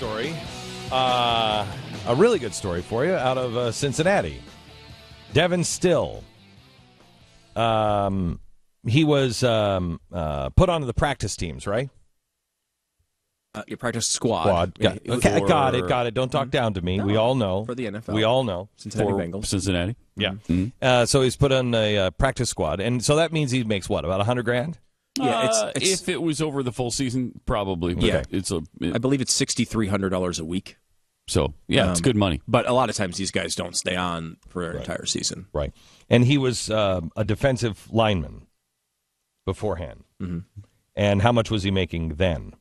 story, a really good story for you out of Cincinnati. Devin Still, he was put onto the practice teams, right? Your practice squad. Got it. Don't talk down to me. No, we all know. for the NFL. We all know. Cincinnati Bengals. Cincinnati. Yeah. Mm-hmm. So he's put on a practice squad, and so that means he makes what, about $100,000? Yeah, it's if it was over the full season, probably. But Yeah. I I believe it's $6,300 a week. So, yeah, it's good money. But a lot of times these guys don't stay on for an entire season. Right. And he was a defensive lineman beforehand. Mm-hmm. And how much was he making then?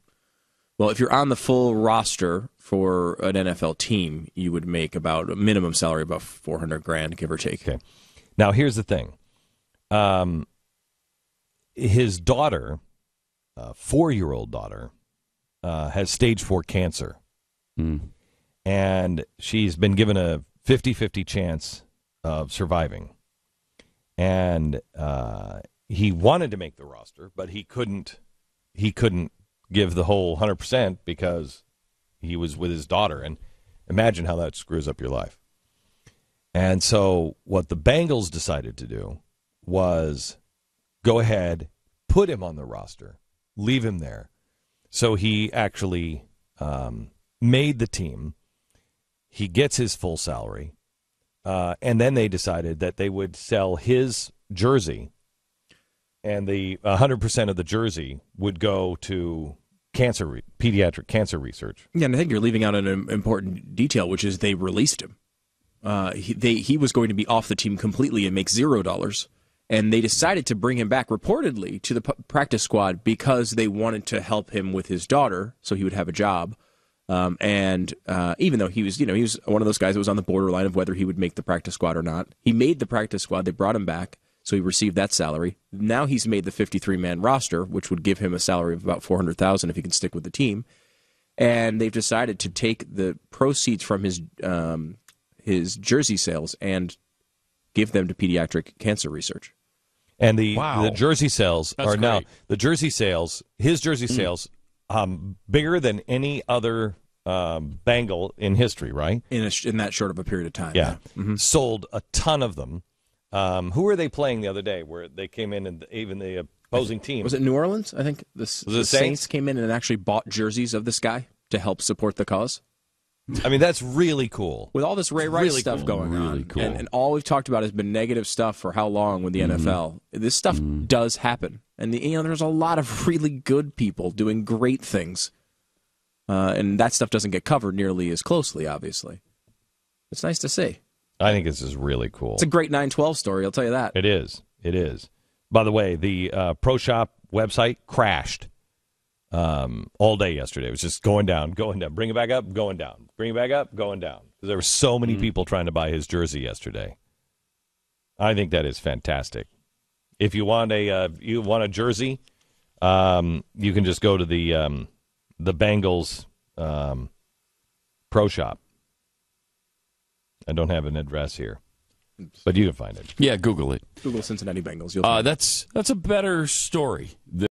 Well, if you're on the full roster for an NFL team, you would make about a minimum salary about $400,000, give or take. Okay. Now, here's the thing. His daughter, 4-year-old daughter, has stage 4 cancer. And she's been given a 50-50 chance of surviving. And he wanted to make the roster, but he couldn't give the whole 100% because he was with his daughter. And imagine how that screws up your life. And so what the Bengals decided to do was go ahead, put him on the roster, leave him there. So he actually made the team. He gets his full salary. And then they decided that they would sell his jersey, and the 100% of the jersey would go to pediatric cancer research. Yeah, and I think you're leaving out an important detail, which is they released him. He was going to be off the team completely and make $0, and they decided to bring him back reportedly to the practice squad because they wanted to help him with his daughter, so he would have a job. And even though he was one of those guys that was on the borderline of whether he would make the practice squad or not, he made the practice squad. They brought him back, so he received that salary. Now he's made the 53-man roster, which would give him a salary of about $400,000 if he can stick with the team. And they've decided to take the proceeds from his jersey sales and give them to pediatric cancer reseral. And the jersey sales That's are great. now his jersey sales bigger than any other Bengal in history, right? In that short of a period of time. Yeah. Mm-hmm. Sold a ton of them. Who were they playing the other day where they came in and even the opposing team? Was it New Orleans? I think the Saints came in and actually bought jerseys of this guy to help support the cause. I mean, that's really cool. With all this Ray Rice Really stuff cool. going Really on, cool. and all we've talked about has been negative stuff for how long with the NFL. This stuff does happen, and there's a lot of really good people doing great things, and that stuff doesn't get covered nearly as closely. Obviously, it's nice to see. I think this is really cool. It's a great 9/12 story. I'll tell you that. It is. It is. By the way, the Pro Shop website crashed all day yesterday. It was just going down. Bring it back up, going down. Bring it back up, going down. Because there were so many people trying to buy his jersey yesterday. I think that is fantastic. If you want a jersey, you can just go to the Bengals Pro Shop. I don't have an address here, but you can find it. Yeah, Google it. Google Cincinnati Bengals. You'll find it. That's a better story.